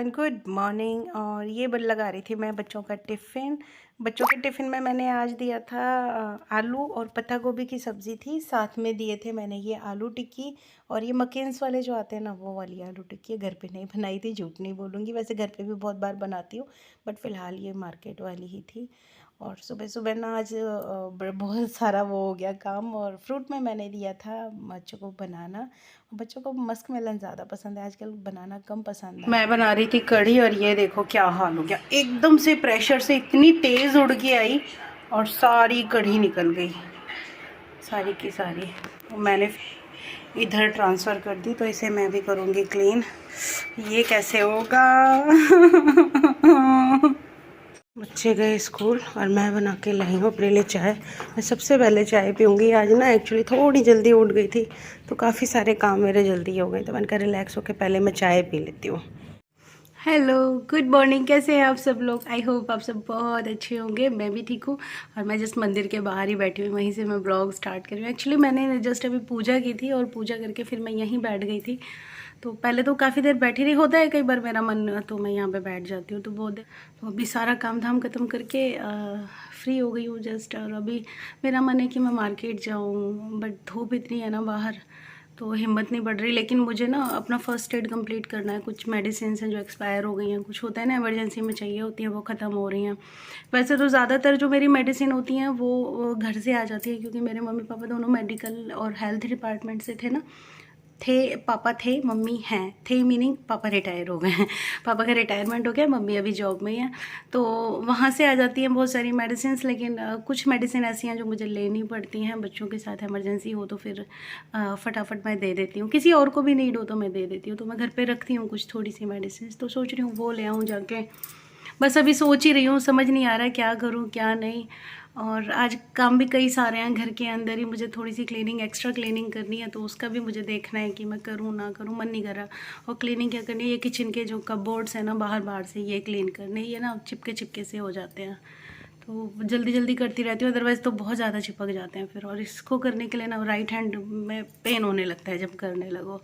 Everyone, good morning. और ये लगा रही थी मैं बच्चों का टिफ़िन। बच्चों के टिफ़िन में मैंने आज दिया था आलू और पत्ता गोभी की सब्ज़ी थी, साथ में दिए थे मैंने ये आलू टिक्की। और ये मकेन्स वाले जो आते हैं ना, वो वाली आलू टिक्की घर पे नहीं बनाई थी, झूठ नहीं बोलूँगी, वैसे घर पे भी बहुत बार बनाती हूँ, बट फ़िलहाल ये मार्केट वाली ही थी। और सुबह सुबह ना आज बहुत सारा वो हो गया काम। और फ्रूट में मैंने दिया था बच्चों को बनाना। बच्चों को मस्क मेलन ज़्यादा पसंद है, आजकल बनाना कम पसंद है। मैं बना रही थी कढ़ी और ये देखो क्या हाल हो गया, एकदम से प्रेशर से इतनी तेज़ उड़ के आई और सारी कढ़ी निकल गई, सारी की सारी। मैंने इधर ट्रांसफ़र कर दी, तो इसे मैं भी करूँगी क्लीन। ये कैसे होगा? बच्चे गए स्कूल और मैं बना के लाई हूँ अपने लिए चाय। मैं सबसे पहले चाय पीऊँगी। आज ना एक्चुअली थोड़ी जल्दी उठ गई थी, तो काफ़ी सारे काम मेरे जल्दी हो गए, तो मैंने कहा रिलैक्स होकर पहले मैं चाय पी लेती हूँ। हेलो, गुड मॉर्निंग, कैसे हैं आप सब लोग? आई होप आप सब बहुत अच्छे होंगे। मैं भी ठीक हूँ। और मैं जस्ट मंदिर के बाहर ही बैठी हुई, वहीं से मैं ब्लॉग स्टार्ट कर रही हूँ। एक्चुअली मैंने जस्ट अभी पूजा की थी और पूजा करके फिर मैं यहीं बैठ गई थी। तो पहले तो काफ़ी देर बैठी रही, होता है कई बार मेरा मन, तो मैं यहाँ पे बैठ जाती हूँ तो बहुत देर। तो अभी सारा काम धाम ख़त्म करके फ्री हो गई हूँ जस्ट। और अभी मेरा मन है कि मैं मार्केट जाऊँ, बट धूप इतनी है ना बाहर, तो हिम्मत नहीं बढ़ रही। लेकिन मुझे ना अपना फ़र्स्ट एड कंप्लीट करना है। कुछ मेडिसिन हैं जो एक्सपायर हो गई हैं, कुछ होता है ना इमरजेंसी में चाहिए होती हैं, वो ख़त्म हो रही हैं। वैसे तो ज़्यादातर जो मेरी मेडिसिन होती हैं वो घर से आ जाती है, क्योंकि मेरे मम्मी पापा दोनों मेडिकल और हेल्थ डिपार्टमेंट से थे ना। पापा थे, मम्मी हैं। थे मीनिंग पापा रिटायर हो गए हैं, पापा का रिटायरमेंट हो गया, मम्मी अभी जॉब में ही है। तो वहाँ से आ जाती हैं बहुत सारी मेडिसिन। लेकिन कुछ मेडिसिन ऐसी हैं जो मुझे लेनी पड़ती हैं, बच्चों के साथ इमरजेंसी हो तो फिर फटाफट मैं दे देती हूँ, किसी और को भी नीड हो तो मैं दे देती हूँ। तो मैं घर पे रखती हूँ कुछ थोड़ी सी मेडिसिन, तो सोच रही हूँ वो ले आऊँ जाके। बस अभी सोच ही रही हूँ, समझ नहीं आ रहा है क्या करूँ क्या नहीं। और आज काम भी कई सारे हैं, घर के अंदर ही मुझे थोड़ी सी क्लीनिंग, एक्स्ट्रा क्लीनिंग करनी है, तो उसका भी मुझे देखना है कि मैं करूँ ना करूँ, मन नहीं कर रहा। और क्लीनिंग क्या करनी है, ये किचन के जो कपबोर्ड्स हैं ना बाहर से, ये क्लीन करने, ये ना चिपके से हो जाते हैं, तो जल्दी जल्दी करती रहती हूँ, अदरवाइज़ तो बहुत ज़्यादा चिपक जाते हैं फिर। और इसको करने के लिए ना राइट हैंड में पेन होने लगता है जब करने लगो।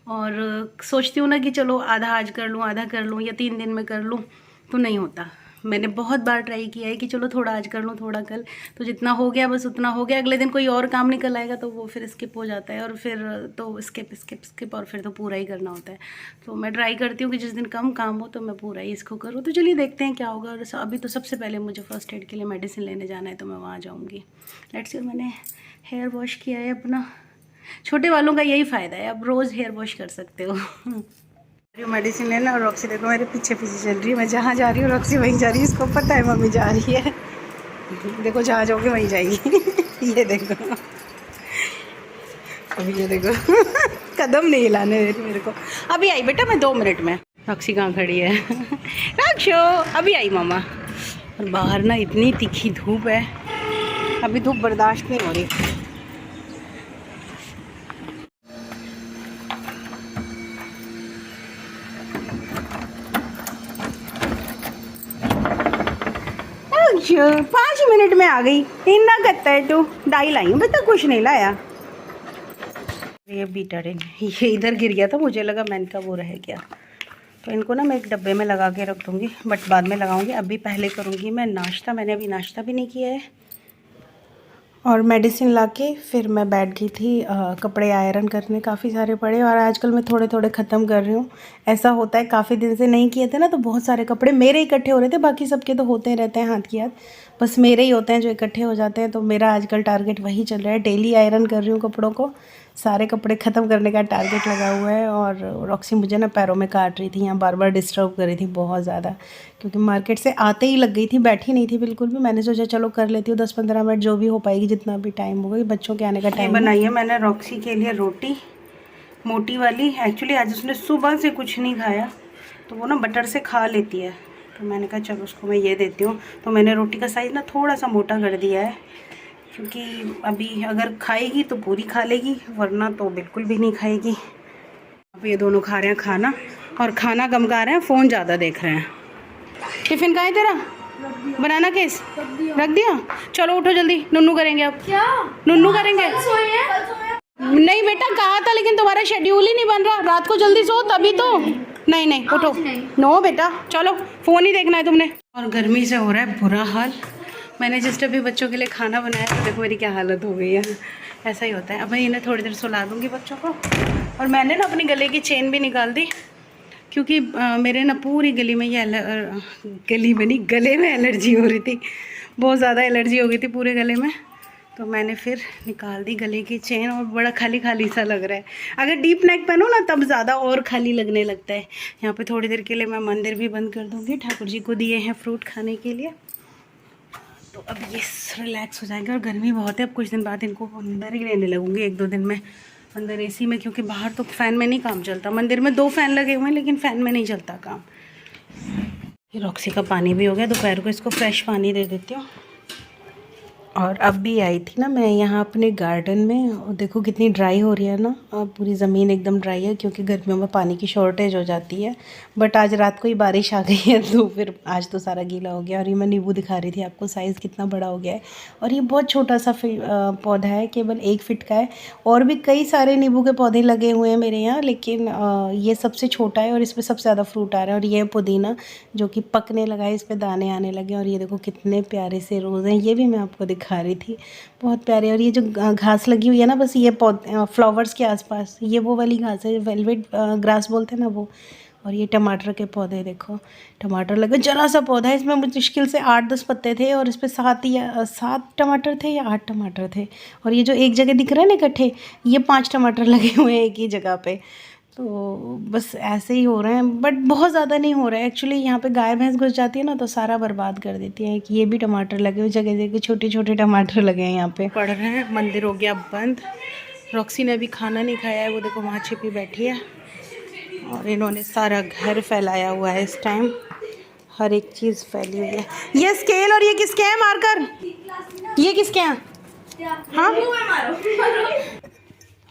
और सोचती हूँ ना कि चलो आधा आज कर लूँ, आधा कर लूँ, या 3 दिन में कर लूँ, तो नहीं होता। मैंने बहुत बार ट्राई किया है कि चलो थोड़ा आज कर लूँ थोड़ा कल, तो जितना हो गया बस उतना हो गया। अगले दिन कोई और काम निकल आएगा तो वो फिर स्किप हो जाता है, और फिर तो स्किप और फिर तो पूरा ही करना होता है। तो मैं ट्राई करती हूँ कि जिस दिन कम काम हो तो मैं पूरा ही इसको करूँ। तो चलिए देखते हैं क्या होगा। और अभी तो सबसे पहले मुझे फ़र्स्ट एड के लिए मेडिसिन लेने जाना है, तो मैं वहाँ जाऊँगी। Let's see. मैंने हेयर वॉश किया है अपना। छोटे वालों का यही फ़ायदा है, आप रोज़ हेयर वॉश कर सकते हो। मेडिसिन लेना, और रॉक्सी देखो मेरे पीछे चल रही है। मैं जहाँ जा रही हूँ रॉक्सी वहीं जा रही है, इसको पता है मम्मी जा रही है। देखो जहाँ जाओगे वहीं जाएगी। ये देखो, अभी ये देखो कदम नहीं हिलाने दे रही मेरे को। अभी आई बेटा, मैं 2 मिनट में। रॉक्सी कहाँ खड़ी है? रॉक्सो, अभी आई मामा। और बाहर ना इतनी तीखी धूप है, अभी धूप बर्दाश्त नहीं हो रही। अच्छा 5 मिनट में आ गई, इतना करता है तो। डाई लाई हूँ बता, कुछ नहीं लाया। ये बीटाडिन ये इधर गिर गया था, मुझे लगा मैंने का वो रह गया। तो इनको ना मैं एक डब्बे में लगा के रख दूँगी, बट बाद में लगाऊंगी। अभी पहले करूँगी मैं नाश्ता। मैंने अभी नाश्ता भी नहीं किया है। और मेडिसिन लाके फिर मैं बैठ गई थी कपड़े आयरन करने, काफ़ी सारे पड़े। और आजकल मैं थोड़े थोड़े ख़त्म कर रही हूँ। ऐसा होता है, काफ़ी दिन से नहीं किए थे ना, तो बहुत सारे कपड़े मेरे इकट्ठे हो रहे थे। बाकी सबके तो होते रहते हैं हाथ की हाथ, बस मेरे ही होते हैं जो इकट्ठे हो जाते हैं। तो मेरा आजकल टारगेट वही चल रहा है, डेली आयरन कर रही हूँ कपड़ों को। सारे कपड़े ख़त्म करने का टारगेट लगा हुआ है। और रॉक्सी मुझे ना पैरों में काट रही थी, यहाँ बार बार डिस्टर्ब कर रही थी बहुत ज़्यादा, क्योंकि मार्केट से आते ही लग गई थी, बैठी नहीं थी बिल्कुल भी। मैंने सोचा चलो कर लेती हूँ 10-15 मिनट, जो भी हो पाएगी, जितना भी टाइम होगा। बच्चों के आने का टाइम बनाई है मैंने रॉक्सी के लिए रोटी, मोटी वाली। एक्चुअली आज उसने सुबह से कुछ नहीं खाया, तो वो ना बटर से खा लेती है, तो मैंने कहा चलो उसको मैं ये देती हूँ। तो मैंने रोटी का साइज़ ना थोड़ा सा मोटा कर दिया है, क्योंकि अभी अगर खाएगी तो पूरी खा लेगी, वरना तो बिल्कुल भी नहीं खाएगी। अब ये दोनों खा रहे हैं खाना, और खाना कम खा रहे हैं, फ़ोन ज़्यादा देख रहे हैं। टिफ़िन कहाँ है तेरा? बनाना केस रख दिया। चलो उठो जल्दी, नुन्नू करेंगे अब। क्या नुन्नू करेंगे? नहीं बेटा, कहा था, लेकिन तुम्हारा शेड्यूल ही नहीं बन रहा। रात को जल्दी सो तभी तो। नहीं नहीं उठो, नो बेटा चलो, फ़ोन ही देखना है तुमने। और गर्मी से हो रहा है बुरा हाल। मैंने जस्ट अभी बच्चों के लिए खाना बनाया तो देखो मेरी क्या हालत हो गई है। ऐसा ही होता है। अब मैं इन्हें थोड़ी देर सुला दूँगी बच्चों को। और मैंने ना अपनी गले की चेन भी निकाल दी, क्योंकि मेरे ना पूरी गली में ये गली में नहीं, गले में एलर्जी हो रही थी। बहुत ज़्यादा एलर्जी हो गई थी पूरे गले में, तो मैंने फिर निकाल दी गले की चेन। और बड़ा खाली खाली सा लग रहा है। अगर डीप नेक पहनो ना तब ज़्यादा और खाली लगने लगता है। यहाँ पे थोड़ी देर के लिए मैं मंदिर भी बंद कर दूँगी। ठाकुर जी को दिए हैं फ्रूट खाने के लिए, तो अब ये रिलैक्स हो जाएंगे। और गर्मी बहुत है, अब कुछ दिन बाद इनको अंदर ही रहने लगूँगी, 1-2 दिन में अंदर एसी में, क्योंकि बाहर तो फ़ैन में नहीं काम चलता। मंदिर में 2 फ़ैन लगे हुए हैं लेकिन फ़ैन में नहीं चलता काम। ये रॉक्सी का पानी भी हो गया, दोपहर को इसको फ्रेश पानी दे देती हूँ। और अब भी आई थी ना मैं यहाँ अपने गार्डन में, और देखो कितनी ड्राई हो रही है ना, पूरी ज़मीन एकदम ड्राई है, क्योंकि गर्मियों में पानी की शॉर्टेज हो जाती है। बट आज रात को ही बारिश आ गई है तो फिर आज तो सारा गीला हो गया। और ये मैं नींबू दिखा रही थी आपको, साइज़ कितना बड़ा हो गया है। और ये बहुत छोटा सा पौधा है, केवल 1 फीट का है। और भी कई सारे नींबू के पौधे लगे हुए हैं मेरे यहाँ, लेकिन ये सबसे छोटा है और इस पर सबसे ज़्यादा फ्रूट आ रहा है। और ये पुदीना जो कि पकने लगा है, इस पर दाने आने लगे। और ये देखो कितने प्यारे से रोज़ हैं, ये भी मैं आपको दिखा रही थी, बहुत प्यारे। और ये जो घास लगी हुई है ना, बस ये फ्लावर्स के आसपास, ये वो वाली घास है, वेलवेट ग्रास बोलते हैं ना वो। और ये टमाटर के पौधे देखो, टमाटर लगे, जरा सा पौधा है, इसमें मुश्किल से 8-10 पत्ते थे, और इस पर 7 टमाटर थे या 8 टमाटर थे। और ये जो एक जगह दिख रहा है ना इकट्ठे, ये 5 टमाटर लगे हुए हैं एक ही जगह पे। तो बस ऐसे ही हो रहे हैं, बट बहुत ज़्यादा नहीं हो रहा है एक्चुअली। यहाँ पे गाय भैंस घुस जाती है ना, तो सारा बर्बाद कर देती है। कि ये भी टमाटर लगे हुए, जगह जगह छोटे छोटे टमाटर लगे हैं यहाँ पे। पढ़ रहे हैं, मंदिर हो गया बंद। रॉक्सी ने अभी खाना नहीं खाया है, वो देखो वहाँ छिपी बैठी है। और इन्होंने सारा घर फैलाया हुआ है इस टाइम, हर एक चीज़ फैली हुई है। ये स्केल और ये किसके हैं मार्कर, ये किसके हैं? हाँ,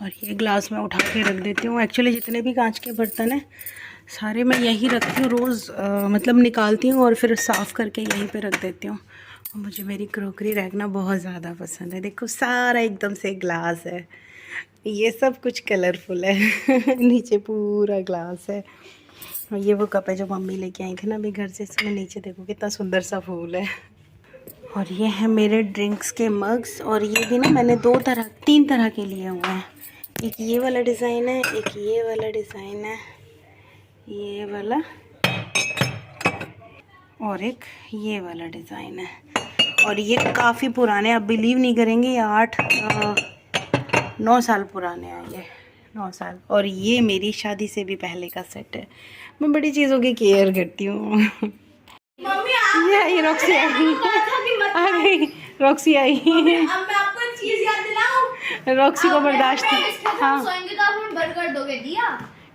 और ये ग्लास में उठा के रख देती हूँ। एक्चुअली जितने भी कांच के बर्तन हैं सारे मैं यहीं रखती हूँ रोज़, मतलब निकालती हूँ और फिर साफ़ करके यहीं पे रख देती हूँ। और मुझे मेरी क्रॉकरी रखना बहुत ज़्यादा पसंद है। देखो सारा एकदम से ग्लास है, ये सब कुछ कलरफुल है नीचे पूरा ग्लास है। और ये वो कप है जो मम्मी लेके आई थी ना अभी घर से, इसमें नीचे देखो कितना सुंदर सा फूल है। और ये है मेरे ड्रिंक्स के मग्स, और ये भी ना मैंने 3 तरह के लिए हुए हैं। एक ये वाला डिज़ाइन है, एक ये वाला डिज़ाइन है, ये वाला, और एक ये वाला डिज़ाइन है। और ये काफ़ी पुराने, आप बिलीव नहीं करेंगे, ये 8-9 साल पुराने हैं, ये 9 साल। और ये मेरी शादी से भी पहले का सेट है। मैं बड़ी चीज़ों की केयर करती हूँ ये रॉक्सी आ गई, रॉक्सी आई। अब मैं आपको एक चीज याद दिलाऊं, रॉक्सी को बर्दाश्त नहीं। हाँ, सोएंगे तो आप बर्गर दोगे, दिया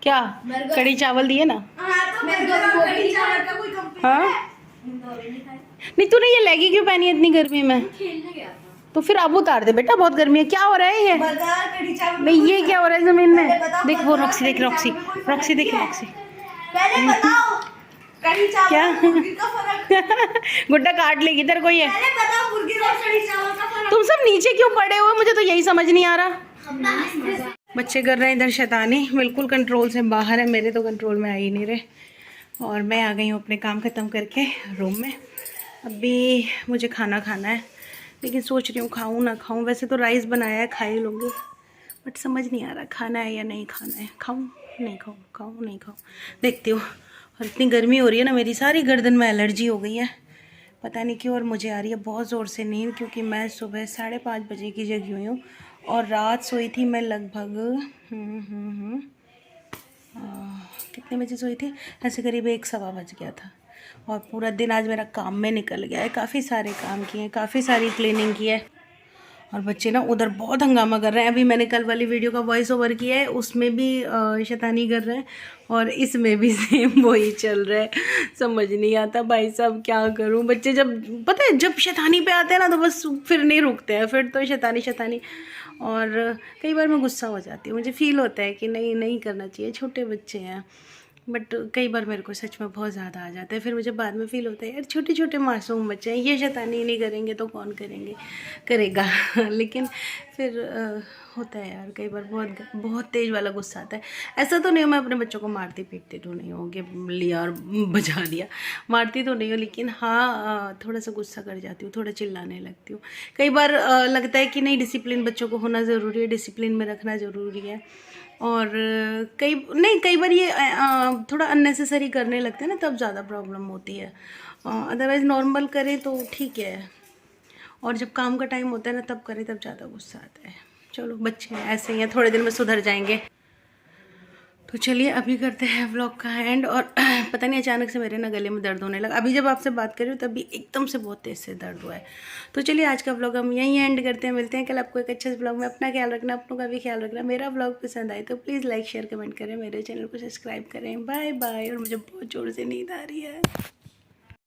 क्या कड़ी चावल दिए ना? हाँ, तो कड़ी चावल का कोई कंपनी हाँ नहीं, तूने ये लेगी क्यों पहनी है इतनी गर्मी में? खेलने गया था। तो फिर अब उतार दे बेटा, बहुत गर्मी है। क्या हो रहा है ये? कड़ी चावल नहीं, ये क्या हो रहा है जमीन में? देख वो रॉक्सी, देख रॉक्सी, रॉक्सी देख रॉक्सी। पहले बताओ कड़ी चावल क्या मुर्गी का फर्क गुड्डा काट लेगी तेरे को ये। पहले बताओ मुर्गी और कड़ी चावल का फर्क। तुम सब नीचे क्यों पड़े हुए, मुझे तो यही समझ नहीं आ रहा। बच्चे कर रहे हैं इधर शैतानी, बिल्कुल कंट्रोल से बाहर है, मेरे तो कंट्रोल में आ ही नहीं रहे। और मैं आ गई हूँ अपने काम ख़त्म करके रूम में। अभी मुझे खाना खाना है, लेकिन सोच रही हूँ खाऊँ ना खाऊँ। वैसे तो राइस बनाया है, खा ही लूँगी, बट समझ नहीं आ रहा खाना है या नहीं खाना है। खाऊँ नहीं खाऊँ, खाऊँ नहीं खाऊँ, देखती हूँ। और इतनी गर्मी हो रही है ना, मेरी सारी गर्दन में एलर्जी हो गई है, पता नहीं क्यों। और मुझे आ रही है बहुत ज़ोर से नींद, क्योंकि मैं सुबह 5:30 बजे की जगी हुई हूँ। और रात सोई थी मैं लगभग कितने बजे सोई थी, ऐसे करीब 1-1:15 बज गया था। और पूरा दिन आज मेरा काम में निकल गया है, काफ़ी सारे काम किए, काफ़ी सारी क्लीनिंग की है। और बच्चे ना उधर बहुत हंगामा कर रहे हैं। अभी मैंने कल वाली वीडियो का वॉइस ओवर किया है, उसमें भी शैतानी कर रहे हैं, और इसमें भी सेम वही चल रहा है। समझ नहीं आता भाई साहब क्या करूं। बच्चे जब पता है जब शैतानी पे आते हैं ना, तो बस फिर नहीं रुकते हैं, फिर तो शैतानी शैतानी। और कई बार मैं गुस्सा हो जाती हूँ, मुझे फील होता है कि नहीं करना चाहिए, छोटे बच्चे हैं। बट कई बार मेरे को सच में बहुत ज़्यादा आ जाता है, फिर मुझे बाद में फील होता है यार छोटे छोटे मासूम बच्चे हैं, ये शैतानी नहीं करेंगे तो कौन करेगा लेकिन फिर होता है यार कई बार बहुत बहुत तेज़ वाला गुस्सा आता है। ऐसा तो नहीं हो मैं अपने बच्चों को मारती पीटती तो नहीं हूँ कि लिया और बजा दिया, मारती तो नहीं हूँ, लेकिन हाँ थोड़ा सा गुस्सा कर जाती हूँ, थोड़ा चिल्लाने लगती हूँ। कई बार लगता है कि नहीं डिसिप्लिन बच्चों को होना ज़रूरी है, डिसिप्लिन में रखना ज़रूरी है। और कई बार ये थोड़ा अननेसेसरी करने लगते हैं ना, तब ज़्यादा प्रॉब्लम होती है। अदरवाइज़ नॉर्मल करें तो ठीक है, और जब काम का टाइम होता है ना तब करें, तब ज़्यादा गुस्सा आता है। चलो बच्चे हैं ऐसे ही हैं, थोड़े दिन में सुधर जाएंगे। तो चलिए अभी करते हैं व्लॉग का एंड। और पता नहीं अचानक से मेरे ना गले में दर्द होने लगा, अभी जब आपसे बात कर रही हूँ तभी एकदम से बहुत तेज़ से दर्द हुआ है। तो चलिए आज का व्लॉग हम यहीं एंड करते हैं, मिलते हैं कल आपको एक अच्छे व्लॉग में। अपना ख्याल रखना, अपनों का भी ख्याल रखना। मेरा व्लॉग पसंद आए तो प्लीज़ लाइक शेयर कमेंट करें, मेरे चैनल को सब्सक्राइब करें। Bye bye. और मुझे बहुत ज़ोर से नींद आ रही है।